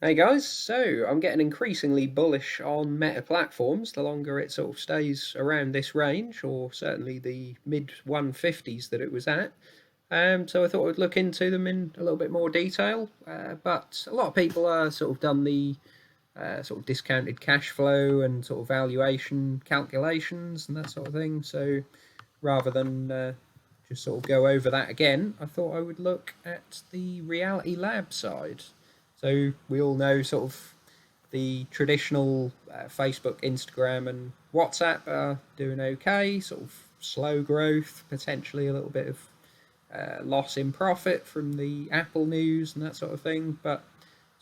Hey guys, so I'm getting increasingly bullish on Meta platforms the longer it sort of stays around this range, or certainly the mid 150s that it was at. So I thought I'd look into them in a little bit more detail. But a lot of people are sort of done the sort of discounted cash flow and sort of valuation calculations and that sort of thing. So rather than just sort of go over that again, I thought I would look at the reality lab side. So we all know sort of the traditional Facebook, Instagram, and WhatsApp are doing okay, sort of slow growth, potentially a little bit of loss in profit from the Apple news and that sort of thing. But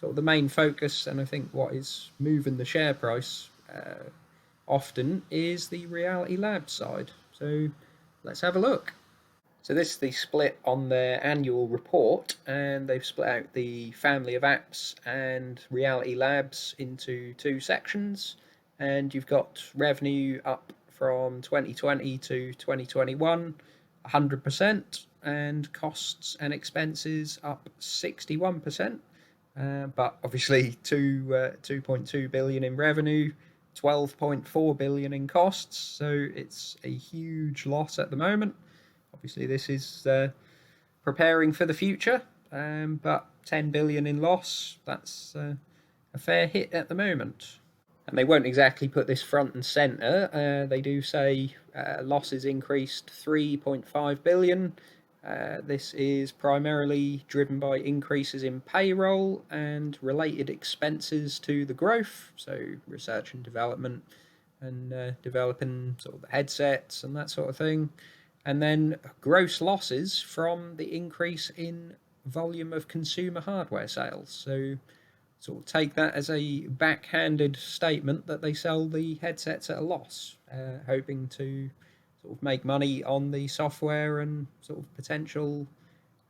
sort of the main focus, and I think what is moving the share price often, is the reality lab side. So let's have a look. So this is the split on their annual report, and they've split out the family of apps and reality labs into two sections. And you've got revenue up from 2020 to 2021, 100%, and costs and expenses up 61%. But obviously, 2.2 billion in revenue, 12.4 billion in costs. So it's a huge loss at the moment. Obviously, this is preparing for the future, but 10 billion in loss, that's a fair hit at the moment. And they won't exactly put this front and centre. They do say losses increased 3.5 billion. This is primarily driven by increases in payroll and related expenses to the growth, so research and development and developing sort of the headsets and that sort of thing. And then gross losses from the increase in volume of consumer hardware sales. So sort of take that as a backhanded statement that they sell the headsets at a loss, hoping to sort of make money on the software and sort of potential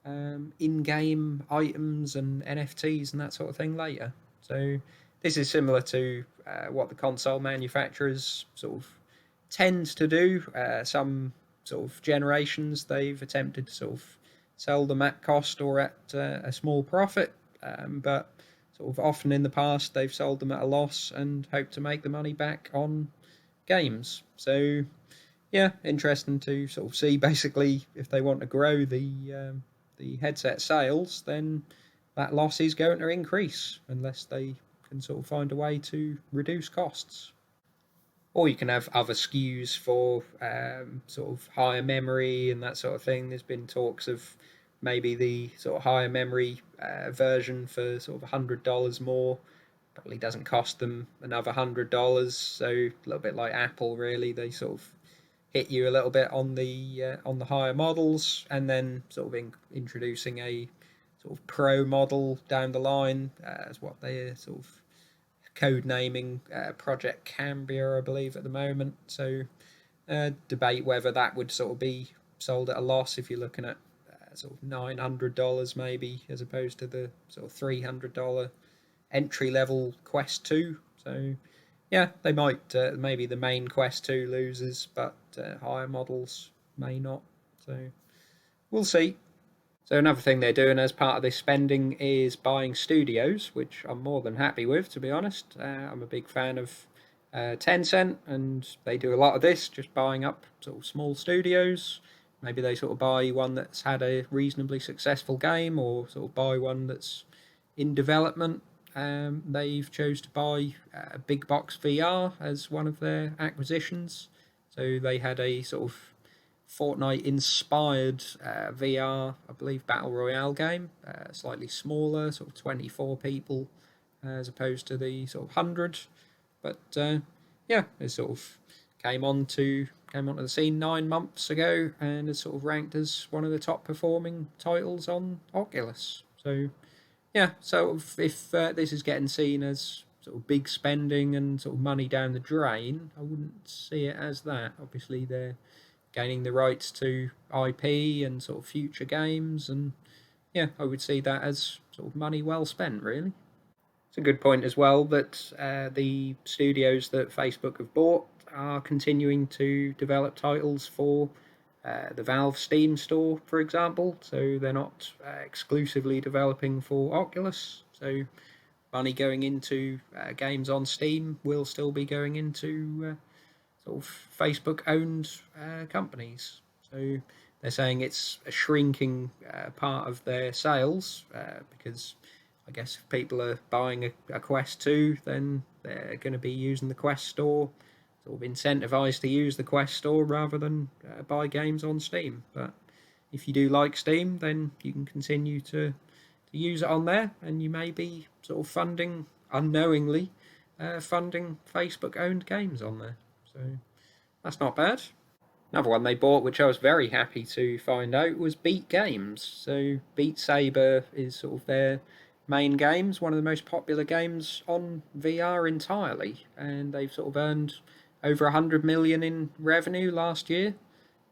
in-game items and NFTs and that sort of thing later. So this is similar to what the console manufacturers sort of tend to do. Some sort of generations they've attempted to sort of sell them at cost or at a small profit, but sort of often in the past they've sold them at a loss and hope to make the money back on games. So yeah, interesting to sort of see basically if they want to grow the headset sales, then that loss is going to increase unless they can sort of find a way to reduce costs. Or you can have other SKUs for sort of higher memory and that sort of thing. There's been talks of maybe the sort of higher memory version for sort of $100 more. Probably doesn't cost them another $100. So a little bit like Apple, really. They sort of hit you a little bit on the higher models, and then sort of introducing a sort of pro model down the line as what they sort of code naming Project Cambria, I believe, at the moment. So debate whether that would sort of be sold at a loss if you're looking at sort of $900 maybe, as opposed to the sort of $300 entry level Quest 2. So yeah, they might maybe the main Quest 2 loses, but higher models may not. So we'll see. So another thing they're doing as part of this spending is buying studios, which I'm more than happy with, to be honest. I'm a big fan of Tencent, and they do a lot of this, just buying up sort of small studios. Maybe they sort of buy one that's had a reasonably successful game, or sort of buy one that's in development. They've chose to buy Big Box VR as one of their acquisitions. So they had a sort of Fortnite inspired VR, I believe, battle royale game, slightly smaller, sort of 24 people, as opposed to the sort of 100. But yeah, it sort of came onto the scene 9 months ago, and is sort of ranked as one of the top performing titles on Oculus. So yeah, so if this is getting seen as sort of big spending and sort of money down the drain, I wouldn't see it as that. Obviously, they're gaining the rights to IP and sort of future games, and yeah, I would see that as sort of money well spent, really. It's a good point as well that the studios that Facebook have bought are continuing to develop titles for the Valve Steam store, for example. So they're not exclusively developing for Oculus. So money going into games on Steam will still be going into sort of Facebook-owned companies. So they're saying it's a shrinking part of their sales because I guess if people are buying a Quest 2, then they're going to be using the Quest Store, sort of incentivized to use the Quest Store rather than buy games on Steam. But if you do like Steam, then you can continue to use it on there, and you may be sort of funding, unknowingly, funding Facebook-owned games on there. So that's not bad. Another one they bought, which I was very happy to find out, was Beat Games. So Beat Saber is sort of their main games, one of the most popular games on VR entirely, and they've sort of earned over 100 million in revenue last year,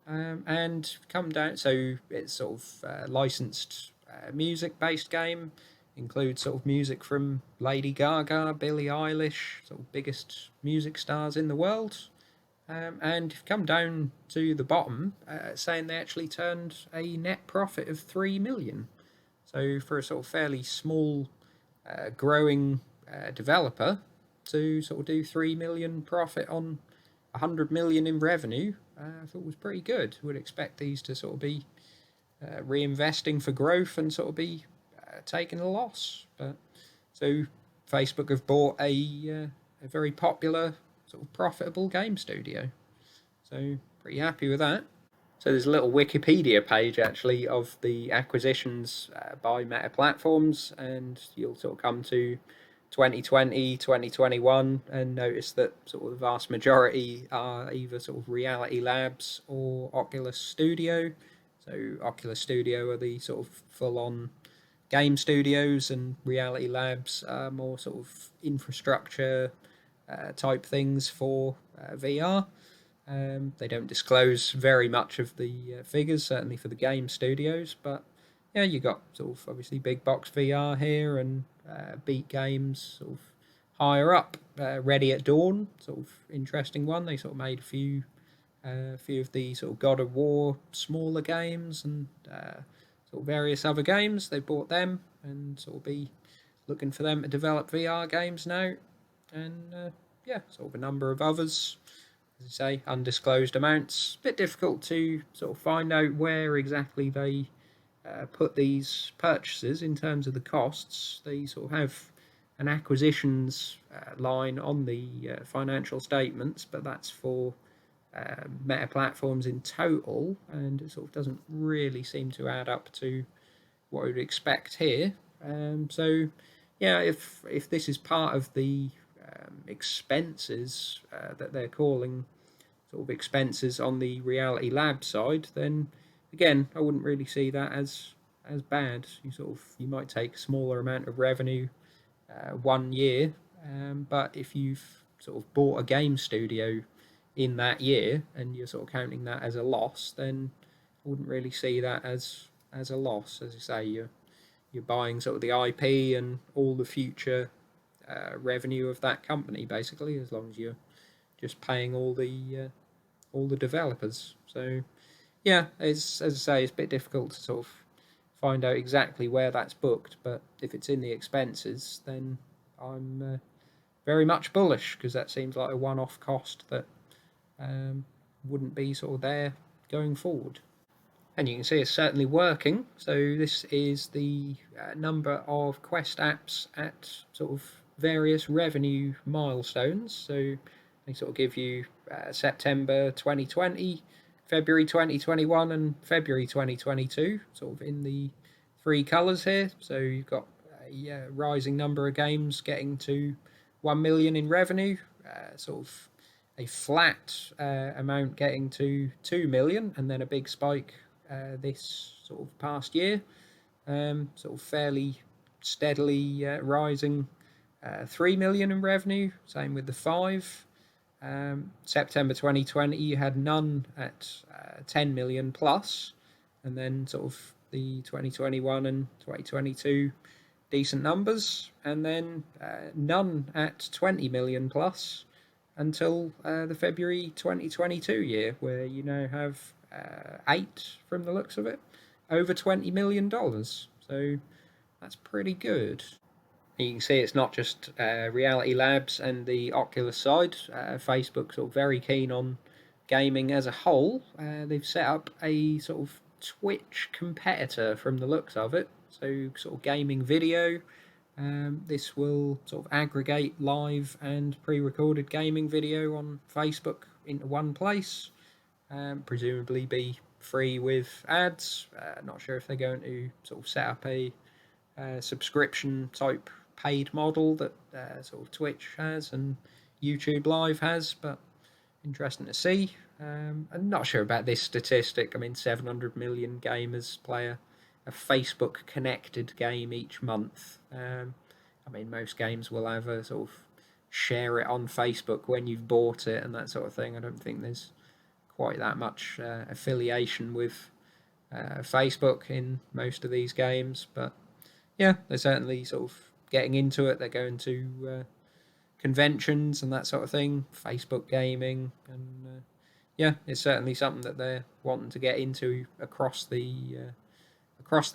and come down. So it's sort of licensed music-based game, includes sort of music from Lady Gaga, Billie Eilish, sort of biggest music stars in the world. And come down to the bottom, saying they actually turned a net profit of 3 million. So for a sort of fairly small, growing developer to sort of do 3 million profit on 100 million in revenue, I thought was pretty good. Would expect these to sort of be reinvesting for growth and sort of be taking a loss. But so Facebook have bought a very popular sort of profitable game studio. So pretty happy with that. So there's a little Wikipedia page actually of the acquisitions by Meta Platforms, and you'll sort of come to 2020, 2021, and notice that sort of the vast majority are either sort of Reality Labs or Oculus Studio. So Oculus Studio are the sort of full-on game studios, and Reality Labs are more sort of infrastructure type things for VR. They don't disclose very much of the figures, certainly for the game studios, but yeah, you got sort of obviously Big Box VR here, and Beat Games sort of higher up. Ready at Dawn, sort of interesting one. They sort of made a few of the sort of God of War smaller games, and sort of various other games. They bought them and sort of be looking for them to develop VR games now. And yeah, sort of a number of others, as I say, undisclosed amounts. A bit difficult to sort of find out where exactly they put these purchases in terms of the costs. They sort of have an acquisitions line on the financial statements, but that's for Meta Platforms in total, and it sort of doesn't really seem to add up to what we would expect here. So yeah, if this is part of the expenses that they're calling sort of expenses on the Reality Lab side, then again, I wouldn't really see that as bad. You might take a smaller amount of revenue 1 year, but if you've sort of bought a game studio in that year and you're sort of counting that as a loss, then I wouldn't really see that as a loss. As you say, you're buying sort of the IP and all the future revenue of that company, basically, as long as you're just paying all the developers. So yeah, as I say, it's a bit difficult to sort of find out exactly where that's booked, but if it's in the expenses, then I'm very much bullish, because that seems like a one-off cost that wouldn't be sort of there going forward. And you can see it's certainly working. So this is the number of Quest apps at sort of various revenue milestones. So they sort of give you September 2020, February 2021, and February 2022, sort of in the three colours here. So you've got a rising number of games getting to 1 million in revenue, sort of a flat amount getting to 2 million, and then a big spike this sort of past year, sort of fairly steadily rising 3 million in revenue. Same with the 5. September 2020, you had none at 10 million plus, and then sort of the 2021 and 2022 decent numbers, and then none at 20 million plus until the February 2022 year, where you now have 8, from the looks of it, over $20 million. So that's pretty good. You can see it's not just Reality Labs and the Oculus side. Facebook sort of very keen on gaming as a whole. They've set up a sort of Twitch competitor from the looks of it. So sort of gaming video. This will sort of aggregate live and pre-recorded gaming video on Facebook into one place. Presumably be free with ads. Not sure if they're going to sort of set up a subscription type paid model that sort of Twitch has and YouTube Live has, but interesting to see. I'm not sure about this statistic. I mean, 700 million gamers play a Facebook connected game each month. I mean, most games will have a sort of share it on Facebook when you've bought it and that sort of thing. I don't think there's quite that much affiliation with Facebook in most of these games, but yeah, they're certainly sort of getting into it. They're going to conventions and that sort of thing, Facebook gaming, and yeah, it's certainly something that they're wanting to get into across the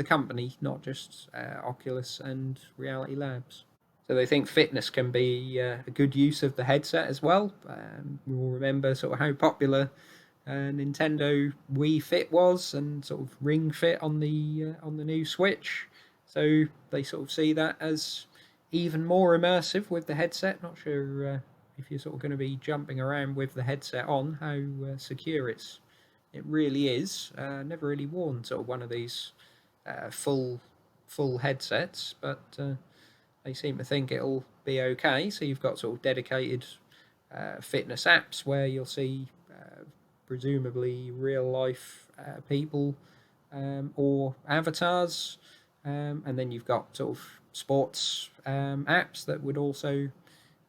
company, not just Oculus and Reality Labs. So they think fitness can be a good use of the headset as well. We'll remember sort of how popular Nintendo Wii Fit was, and sort of Ring Fit on the new Switch. So they sort of see that as even more immersive with the headset. Not sure if you're sort of going to be jumping around with the headset on, how secure it really is. Never really worn sort of one of these full headsets, but they seem to think it'll be okay. So you've got sort of dedicated fitness apps where you'll see presumably real life people or avatars. And then you've got sort of sports apps that would also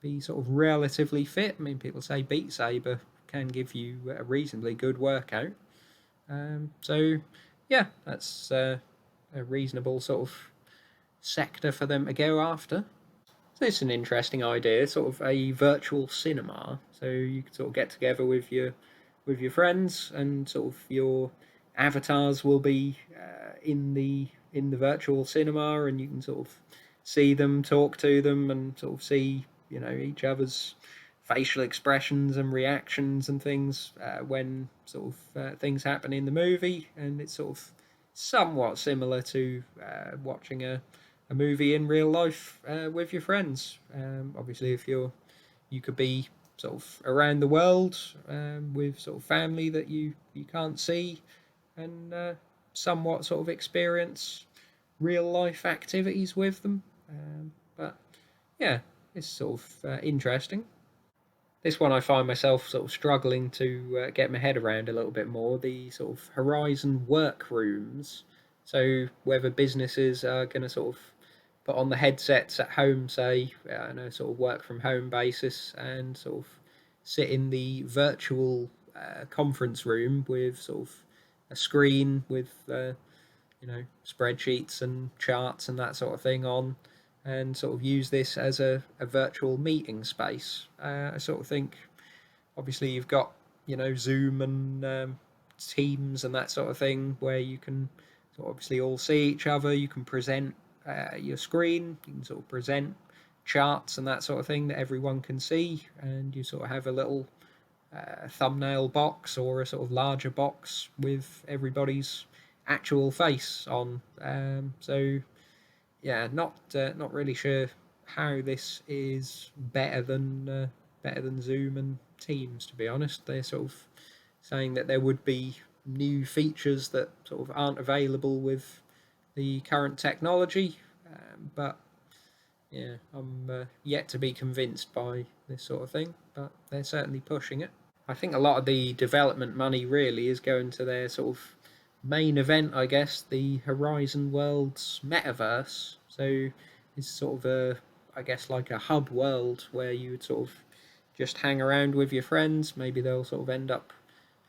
be sort of relatively fit. I mean, people say Beat Saber can give you a reasonably good workout. So, yeah, that's a reasonable sort of sector for them to go after. So it's an interesting idea, sort of a virtual cinema. So you can sort of get together with your friends, and sort of your avatars will be in the virtual cinema, and you can sort of see them, talk to them, and sort of see each other's facial expressions and reactions and things when sort of things happen in the movie. And it's sort of somewhat similar to watching a movie in real life with your friends. Obviously, if you could be sort of around the world with sort of family that you can't see, and somewhat sort of experience real life activities with them. But yeah, it's sort of interesting. This one I find myself sort of struggling to get my head around a little bit more, the sort of Horizon workrooms. So whether businesses are going to sort of put on the headsets at home, say, on a sort of work from home basis, and sort of sit in the virtual conference room with sort of a screen with spreadsheets and charts and that sort of thing on, and sort of use this as a virtual meeting space. I sort of think, obviously, you've got Zoom and Teams and that sort of thing, where you can sort of obviously all see each other. You can present your screen. You can sort of present charts and that sort of thing that everyone can see, and you sort of have a little thumbnail box or a sort of larger box with everybody's actual face on. So yeah, not really sure how this is better than Zoom and Teams. To be honest, they're sort of saying that there would be new features that sort of aren't available with the current technology, but yeah, I'm yet to be convinced by this sort of thing, but they're certainly pushing it. I think a lot of the development money really is going to their sort of main event, I guess, the Horizon Worlds Metaverse. So it's sort of I guess, like a hub world where you would sort of just hang around with your friends. Maybe they'll sort of end up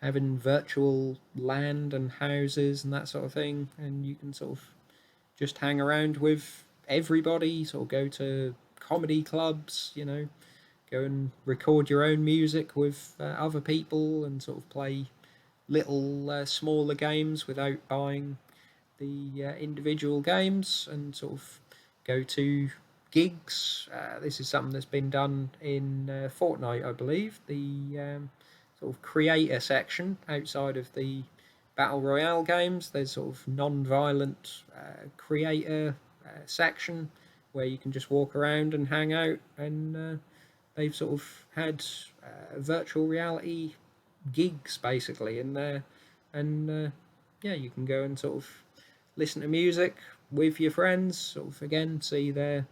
having virtual land and houses and that sort of thing, and you can sort of just hang around with everybody, sort of go to comedy clubs, go and record your own music with other people, and sort of play little smaller games without buying the individual games, and sort of go to gigs. This is something that's been done in Fortnite, I believe. The sort of creator section outside of the battle royale games. There's sort of non-violent creator section where you can just walk around and hang out, and they've sort of had virtual reality gigs basically in there, and yeah, you can go and sort of listen to music with your friends, sort of again see their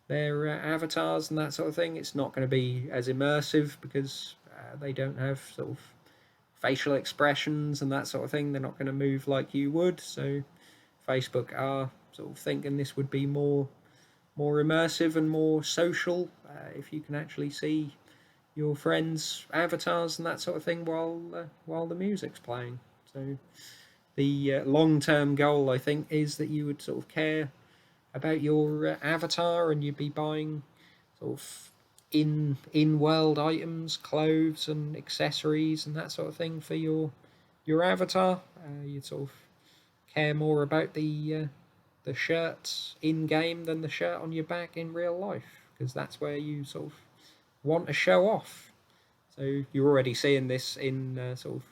avatars and that sort of thing. It's not going to be as immersive because they don't have sort of facial expressions and that sort of thing. They're not going to move like you would. So Facebook are sort of thinking this would be more immersive and more social if you can actually see your friends' avatars and that sort of thing while the music's playing. So the long-term goal, I think, is that you would sort of care about your avatar, and you'd be buying sort of in world items, clothes and accessories and that sort of thing for your avatar. You'd sort of care more about the shirt in game than the shirt on your back in real life, because that's where you sort of want to show off. So you're already seeing this in sort of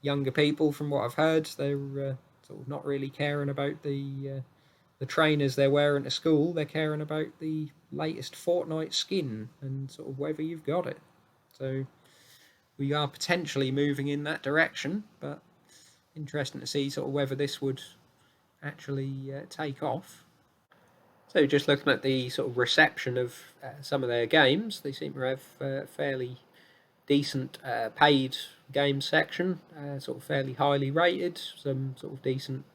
younger people, from what I've heard. They're sort of not really caring about the trainers they're wearing to school. They're caring about the latest Fortnite skin and sort of whether you've got it. So we are potentially moving in that direction, but interesting to see sort of whether this would actually take off. So just looking at the sort of reception of some of their games, they seem to have fairly decent paid game section, sort of fairly highly rated. Some sort of decent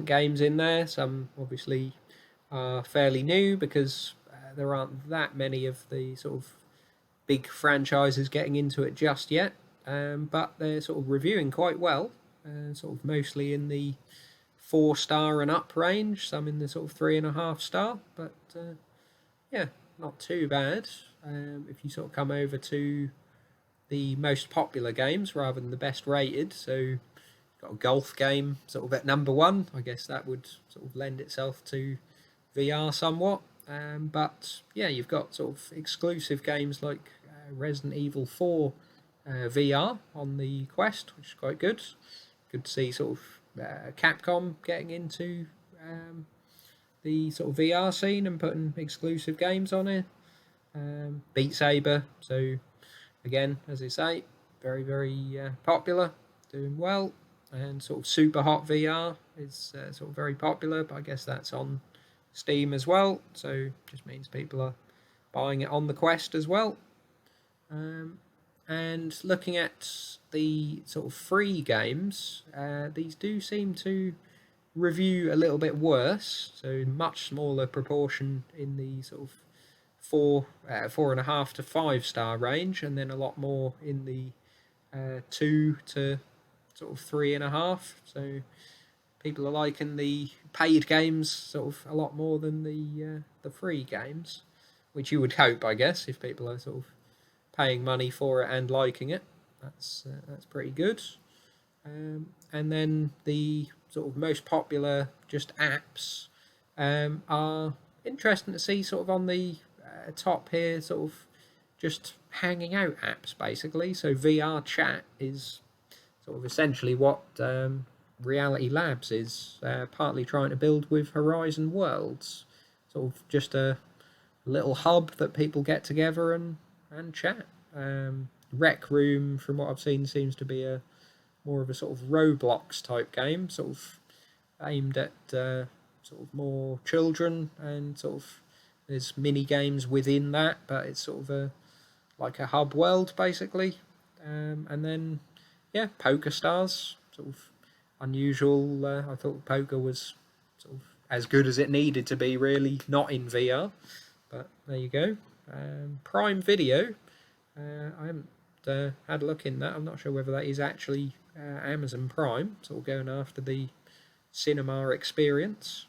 games in there. Some obviously are fairly new because there aren't that many of the sort of big franchises getting into it just yet. But they're sort of reviewing quite well, sort of mostly in the 4-star and up range, some in the sort of 3.5-star, but yeah, not too bad. If you sort of come over to the most popular games rather than the best rated, so got a golf game sort of at number one. I guess that would sort of lend itself to VR somewhat. But yeah, you've got sort of exclusive games like Resident Evil 4 VR on the Quest, which is quite good. Good to see sort of Capcom getting into the sort of VR scene and putting exclusive games on it. Beat Saber, so again, as I say, very popular, doing well, and sort of Super Hot VR is sort of very popular, but I guess that's on Steam as well, so just means people are buying it on the Quest as well. And looking at the sort of free games, these do seem to review a little bit worse, so much smaller proportion in the sort of 4.5 to 5-star range, and then a lot more in the 2 to sort of 3.5. So people are liking the paid games sort of a lot more than the free games, which you would hope, I guess, if people are sort of paying money for it and liking it. That's pretty good. And then the sort of most popular just apps are interesting to see sort of on the top here, sort of just hanging out apps basically. So VR chat is sort of essentially what Reality Labs is partly trying to build with Horizon Worlds. Sort of just a little hub that people get together and chat. Rec Room, from what I've seen, seems to be a more of a sort of Roblox type game, sort of aimed at sort of more children, and sort of there's mini games within that, but it's sort of like a hub world basically. And then yeah, Poker Stars, sort of unusual. I thought poker was sort of as good as it needed to be, really, not in VR, but there you go. Prime Video, I haven't had a look in that. I'm not sure whether that is actually Amazon Prime, sort of going after the cinema experience.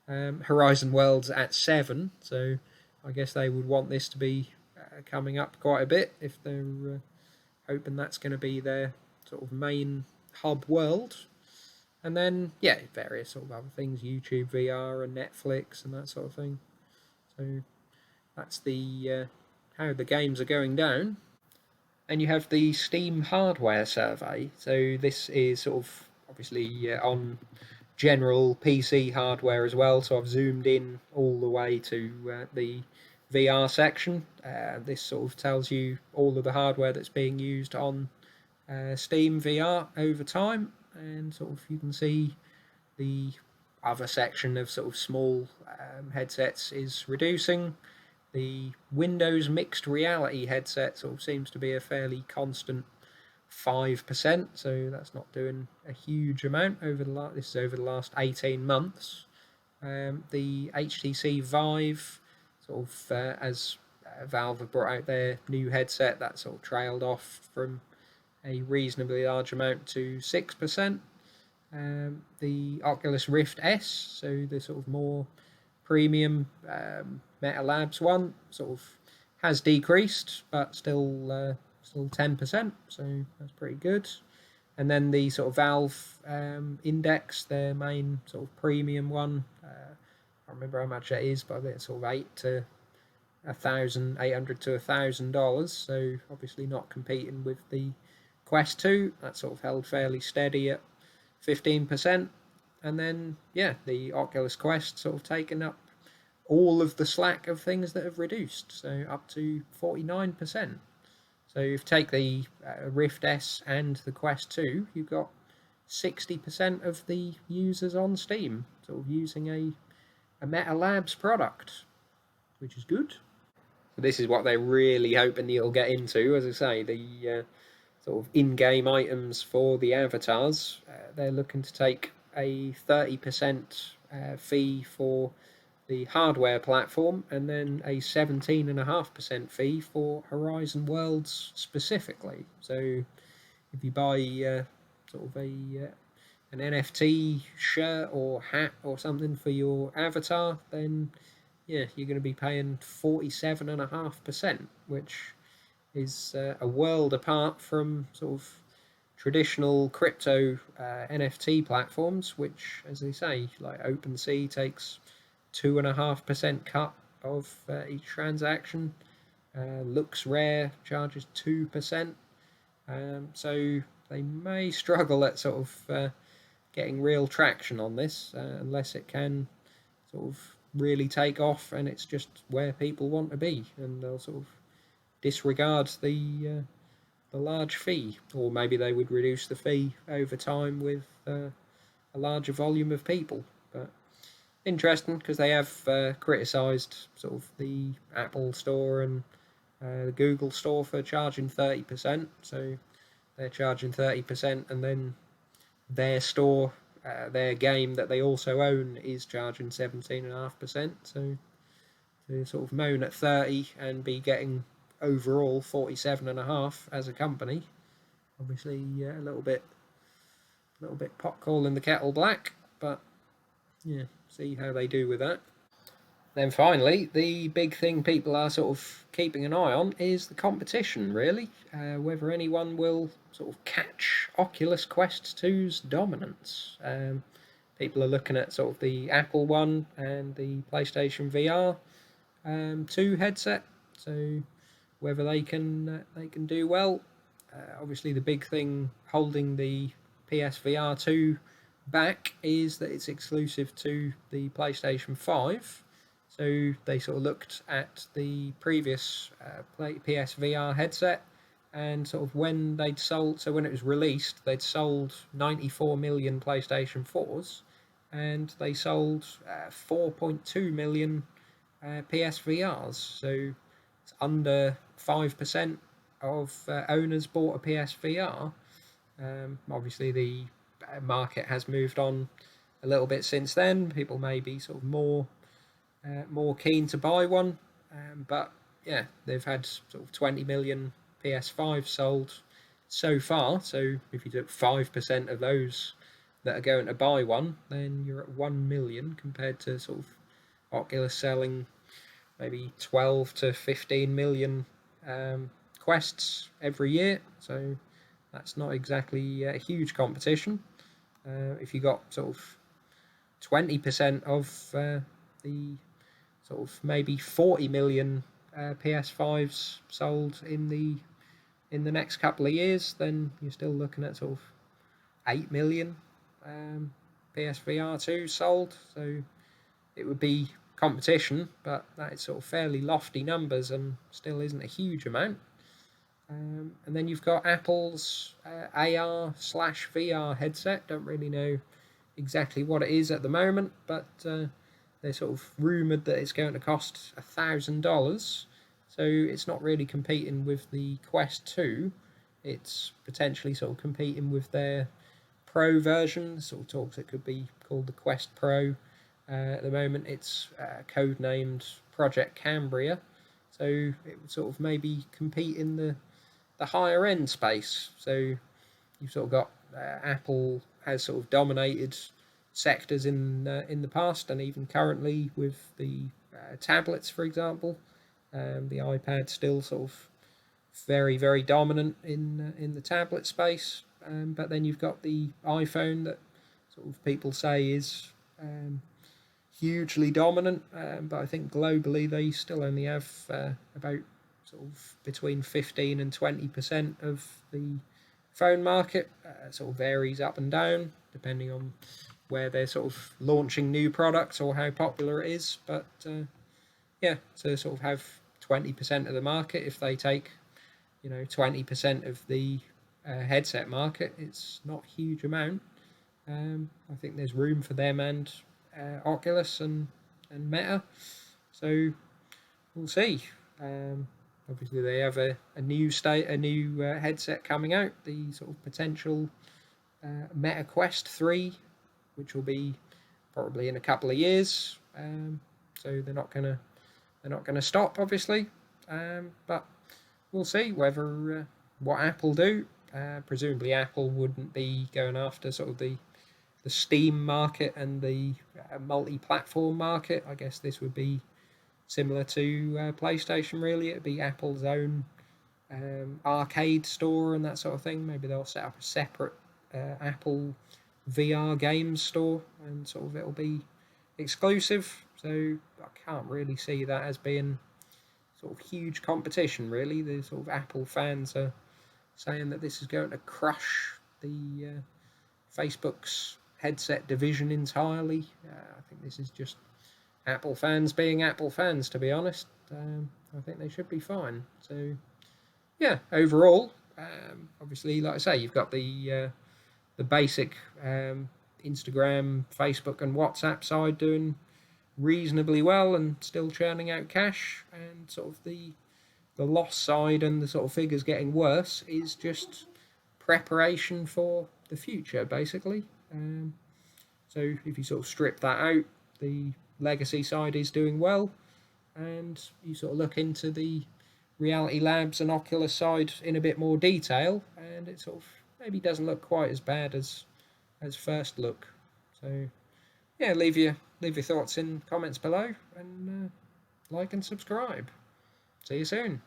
Horizon Worlds at 7, so I guess they would want this to be coming up quite a bit if they're hoping that's going to be their sort of main hub world. And then yeah, various sort of other things, YouTube VR and Netflix and that sort of thing. So that's the how the games are going down. And you have the Steam hardware survey. So this is sort of obviously on general PC hardware as well. So I've zoomed in all the way to the VR section. This sort of tells you all of the hardware that's being used on Steam VR over time, and sort of you can see the other section of sort of small headsets is reducing. The Windows mixed reality headset sort of seems to be a fairly constant 5%, so that's not doing a huge amount over this is over the last 18 months. The HTC Vive, sort of as Valve have brought out their new headset, that sort of trailed off from a reasonably large amount to 6%. The Oculus Rift S, so the sort of more premium Meta Labs one, sort of has decreased, but still 10%, so that's pretty good. And then the sort of Valve Index, their main sort of premium one, I can't remember how much that is, but it's sort of $800 to $1,000. So obviously not competing with the Quest 2. That sort of held fairly steady at 15%. And then, yeah, the Oculus Quest sort of taken up all of the slack of things that have reduced, so up to 49%. So if you take the Rift S and the Quest 2, you've got 60% of the users on Steam sort of using a Meta Labs product, which is good. So this is what they're really hoping you'll get into, as I say, the sort of in-game items for the avatars. They're looking to take a 30% fee for the hardware platform, and then a 17.5% fee for Horizon Worlds specifically. So if you buy sort of an NFT shirt or hat or something for your avatar, then yeah, you're going to be paying 47.5%, which is a world apart from sort of traditional crypto NFT platforms, which, as they say, like OpenSea takes 2.5% cut of each transaction. Looks Rare charges 2%. So they may struggle at sort of getting real traction on this unless it can sort of really take off and it's just where people want to be, and they'll sort of disregard the large fee, or maybe they would reduce the fee over time with a larger volume of people. But interesting, because they have criticised sort of the Apple Store and the Google Store for charging 30%. So they're charging 30%, and then their store, their game that they also own, is charging 17.5%. So to sort of moan at 30 and be getting overall 47.5 as a company, obviously a little bit pot calling the kettle black, but yeah, see how they do with that. Then finally, the big thing people are sort of keeping an eye on is the competition, really. Whether anyone will sort of catch Oculus Quest 2's dominance. People are looking at sort of the Apple one and the PlayStation VR 2 headset, so whether they can do well. Obviously, the big thing holding the PSVR 2 back is that it's exclusive to the PlayStation 5. So they sort of looked at the previous PSVR headset, and sort of when they'd sold, so when it was released, they'd sold 94 million PlayStation 4s, and they sold 4.2 million PSVRs. So it's under 5% of owners bought a PSVR. Obviously, the market has moved on a little bit since then. People may be sort of more keen to buy one, but yeah, they've had sort of 20 million PS5 sold so far. So if you took 5% of those that are going to buy one, then you're at 1 million, compared to sort of Oculus selling maybe 12 to 15 million quests every year. So that's not exactly a huge competition. If you got sort of 20% of the sort sort of maybe 40 million PS5s sold in the next couple of years, then you're still looking at sort of 8 million PSVR 2 sold. So it would be competition, but that is sort of fairly lofty numbers and still isn't a huge amount. And then you've got Apple's AR/VR headset. Don't really know exactly what it is at the moment, but they're sort of rumoured that it's going to cost $1,000. So it's not really competing with the Quest 2. It's potentially sort of competing with their Pro version. Sort of talks it could be called the Quest Pro. At the moment, it's codenamed Project Cambria. So it would sort of maybe compete in the higher end space. So you've sort of got Apple has sort of dominated sectors in the past and even currently with the tablets, for example. The iPad still sort of very, very dominant in the tablet space. But then you've got the iPhone that sort of people say is hugely dominant. But I think globally they still only have about sort of between 15 and 20% of the phone market. Sort of varies up and down depending on where they're sort of launching new products or how popular it is. But yeah, to sort of have 20% of the market, if they take 20% of the headset market, it's not a huge amount. I think there's room for them and Oculus and Meta. So we'll see. Obviously, they have a new headset coming out, the sort of potential Meta Quest 3, which will be probably in a couple of years. So they're not gonna stop, obviously. But we'll see whether what Apple do. Presumably, Apple wouldn't be going after sort of the Steam market and the multi-platform market. I guess this would be similar to PlayStation, really. It'd be Apple's own arcade store and that sort of thing. Maybe they'll set up a separate Apple VR games store and sort of it'll be exclusive. So I can't really see that as being sort of huge competition, really. The sort of Apple fans are saying that this is going to crush the Facebook's headset division entirely. I think this is just Apple fans being Apple fans, to be honest. I think they should be fine. So, yeah, overall, obviously, like I say, you've got the basic Instagram, Facebook, and WhatsApp side doing reasonably well and still churning out cash, and sort of the loss side and the sort of figures getting worse is just preparation for the future, basically. So if you sort of strip that out, the legacy side is doing well, and you sort of look into the Reality Labs and Oculus side in a bit more detail, and it sort of maybe doesn't look quite as bad as first look. So yeah, leave your thoughts in comments below, and like and subscribe. See you soon.